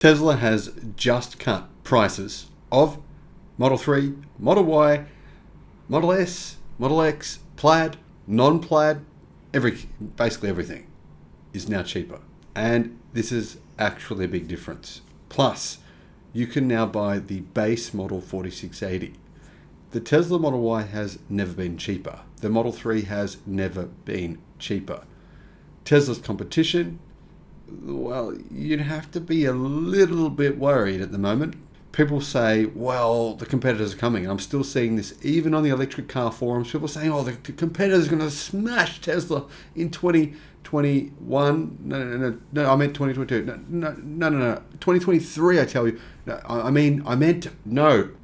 Tesla has just cut prices of Model 3, Model Y, Model S, Model X, Plaid, non-Plaid, basically everything is now cheaper. And this is actually a big difference. Plus, you can now buy the base model 4680. The Tesla Model Y has never been cheaper. The Model 3 has never been cheaper. Tesla's competition, well, you'd have to be a little bit worried at the moment. People say, well, the competitors are coming. I'm still seeing this even on the electric car forums. People saying, oh, the competitors are going to smash Tesla in 2021. No, I meant 2022. No. 2023, I tell you.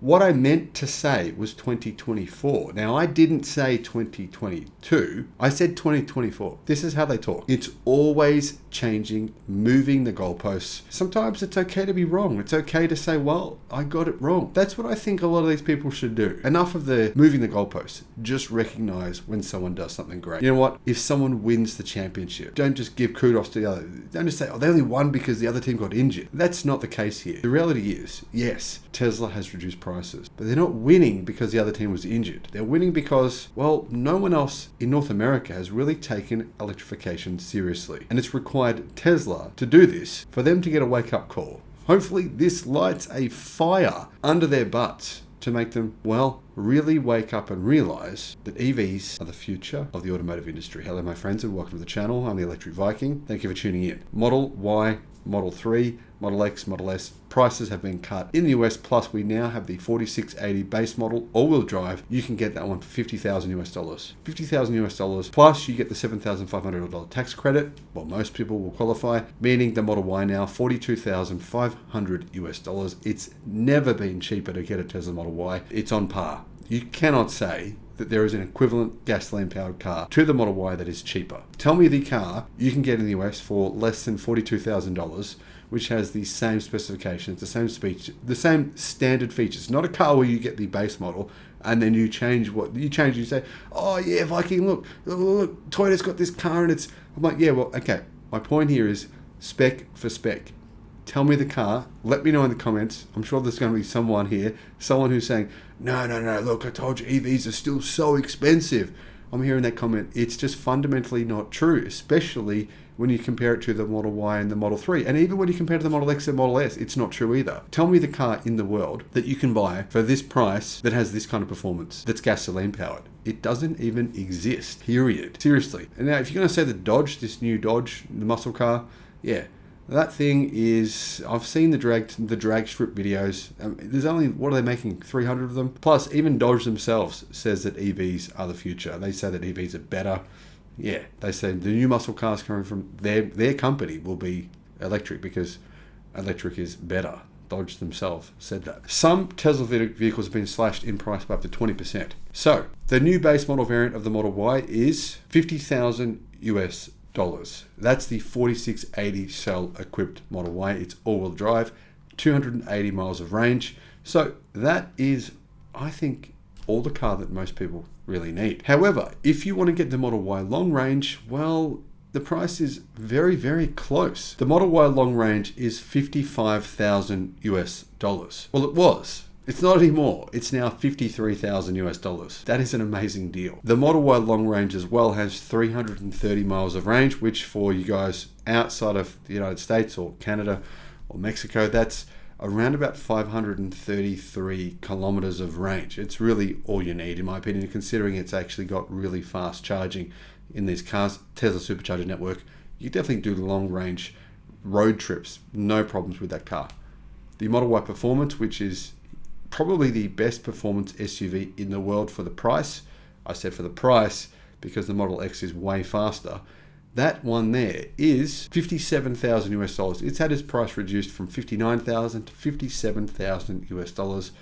What I meant to say was 2024. Now, I didn't say 2022. I said 2024. This is how they talk. It's always changing, moving the goalposts. Sometimes it's okay to be wrong. It's okay to say, well, I got it wrong. That's what I think a lot of these people should do. Enough of the moving the goalposts. Just recognize when someone does something great. You know what? If someone wins the championship, don't just give kudos to the other. Don't just say, oh, they only won because the other team got injured. That's not the case here. The reality is, yes, Tesla has reduced prices, but they're not winning because the other team was injured. They're winning because, well, no one else in North America has really taken electrification seriously. And it's required Tesla to do this for them to get a wake-up call. Hopefully this lights a fire under their butts to make them, well, really wake up and realize that EVs are the future of the automotive industry. Hello, my friends, and welcome to the channel. I'm the Electric Viking. Thank you for tuning in. Model Y, Model 3, Model X, Model S, prices have been cut in the US, plus we now have the 4680 base model, all-wheel drive. You can get that one for $50,000 US. $50,000 US, plus you get the $7,500 tax credit. Well, most people will qualify, meaning the Model Y now, $42,500 US. It's never been cheaper to get a Tesla Model Y. It's on par. You cannot say that there is an equivalent gasoline-powered car to the Model Y that is cheaper. Tell me the car you can get in the US for less than $42,000, which has the same specifications, the same speech, the same standard features. Not a car where you get the base model and then you change you say, oh yeah, Viking, look, Toyota's got this car and it's, I'm like, yeah, well, okay. My point here is spec for spec. Tell me the car. Let me know in the comments. I'm sure there's going to be someone here, someone who's saying, no, look, I told you EVs are still so expensive. I'm hearing that comment. It's just fundamentally not true, especially when you compare it to the Model Y and the Model 3. And even when you compare it to the Model X and Model S, it's not true either. Tell me the car in the world that you can buy for this price that has this kind of performance, that's gasoline powered. It doesn't even exist, period. Seriously. And now, if you're going to say the Dodge, this new Dodge, the muscle car, yeah. That thing is, I've seen the drag strip videos. There's only, what are they making, 300 of them? Plus, even Dodge themselves says that EVs are the future. They say that EVs are better. Yeah, they say the new muscle cars coming from their company will be electric because electric is better. Dodge themselves said that. Some Tesla vehicles have been slashed in price by up to 20%. So, the new base model variant of the Model Y is $50,000 US. That's the 4680 cell equipped Model Y. It's all-wheel drive, 280 miles of range. So that is, I think, all the car that most people really need. However, if you want to get the Model Y long range, well, the price is very, very close. The Model Y long range is $55,000 US. Well, it was. It's not anymore. It's now $53,000 US. That is an amazing deal. The Model Y long range as well has 330 miles of range, which for you guys outside of the United States or Canada or Mexico, that's around about 533 kilometers of range. It's really all you need, in my opinion, considering it's actually got really fast charging in these cars. Tesla Supercharger network. You definitely do long range road trips. No problems with that car. The Model Y Performance, which is probably the best performance SUV in the world for the price. I said for the price because the Model X is way faster. That one there is $57,000 US. It's had its price reduced from $59,000 to $57,000 US.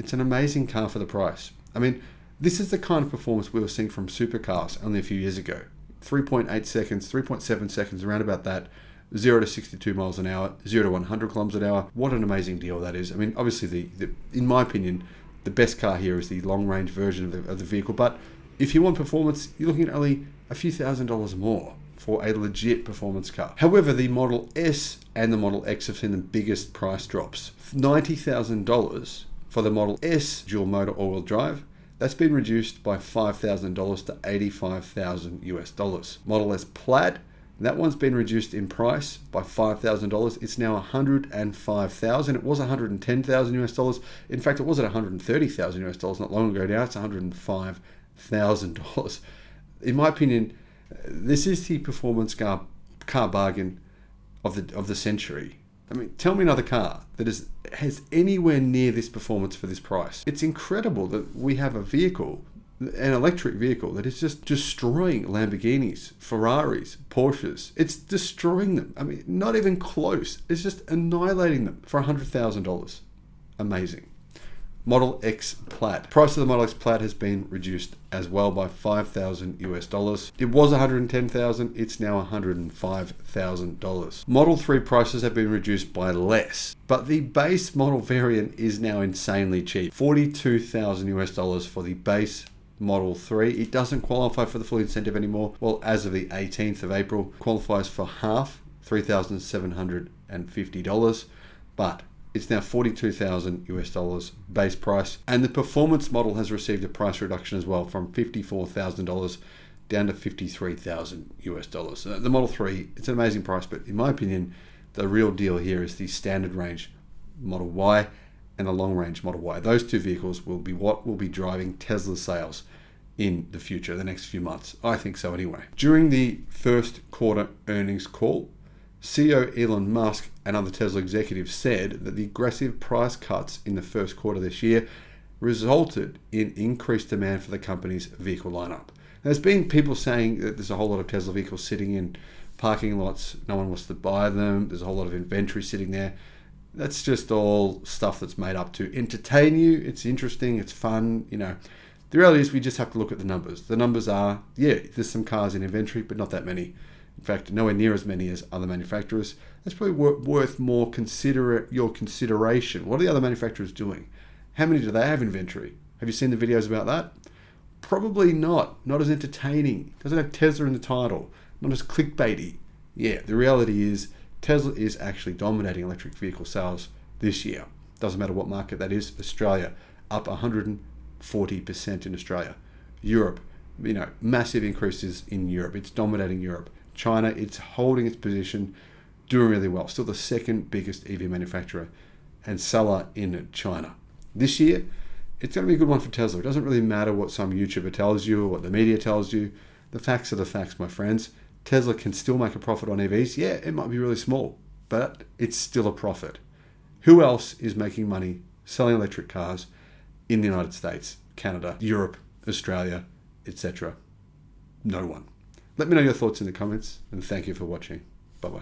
It's an amazing car for the price. I mean, this is the kind of performance we were seeing from supercars only a few years ago. 3.8 seconds, 3.7 seconds, around about that. 0 to 62 miles an hour, 0 to 100 kilometers an hour. What an amazing deal that is. I mean, obviously, in my opinion, the best car here is the long-range version of the vehicle. But if you want performance, you're looking at only a few $1,000s more for a legit performance car. However, the Model S and the Model X have seen the biggest price drops. $90,000 for the Model S dual motor all-wheel drive. That's been reduced by $5,000 to $85,000. Model S Plaid, that one's been reduced in price by $5,000. It's now $105,000. It was $110,000. In fact, it was at $130,000 not long ago. Now it's $105,000. In my opinion, this is the performance car bargain of the century. I mean, tell me another car that has anywhere near this performance for this price. It's incredible that we have a vehicle, an electric vehicle, that is just destroying Lamborghinis, Ferraris, Porsches. It's destroying them. I mean, not even close. It's just annihilating them for $100,000. Amazing. Model X Plaid. Price of the Model X Plaid has been reduced as well by $5,000. It was $110,000. It's now $105,000. Model 3 prices have been reduced by less, but the base model variant is now insanely cheap. $42,000 for the base Model 3. It doesn't qualify for the full incentive anymore. Well, as of the 18th of April, qualifies for half, $3,750, but it's now $42,000 base price. And the performance model has received a price reduction as well, from $54,000 down to $53,000. The Model 3, it's an amazing price, but in my opinion, the real deal here is the standard range Model Y and the long range Model Y. Those two vehicles will be what will be driving Tesla's sales in the future, the next few months. I think so anyway. During the first quarter earnings call, CEO Elon Musk and other Tesla executives said that the aggressive price cuts in the first quarter this year resulted in increased demand for the company's vehicle lineup. There's been people saying that there's a whole lot of Tesla vehicles sitting in parking lots. No one wants to buy them. There's a whole lot of inventory sitting there. That's just all stuff that's made up to entertain you. It's interesting. It's fun. You know, the reality is we just have to look at the numbers. The numbers are, yeah, there's some cars in inventory, but not that many. In fact, nowhere near as many as other manufacturers. That's probably worth more your consideration. What are the other manufacturers doing? How many do they have inventory? Have you seen the videos about that? Probably not. Not as entertaining. Doesn't have Tesla in the title. Not as clickbaity. Yeah, the reality is Tesla is actually dominating electric vehicle sales this year. Doesn't matter what market that is. Australia, up 140% in Australia. Europe, massive increases in Europe. It's dominating Europe. China, it's holding its position, doing really well. Still the second biggest EV manufacturer and seller in China. This year, it's going to be a good one for Tesla. It doesn't really matter what some YouTuber tells you or what the media tells you. The facts are the facts, my friends. Tesla can still make a profit on EVs. Yeah, it might be really small, but it's still a profit. Who else is making money selling electric cars in the United States, Canada, Europe, Australia, etc.? No one. Let me know your thoughts in the comments, and thank you for watching. Bye-bye.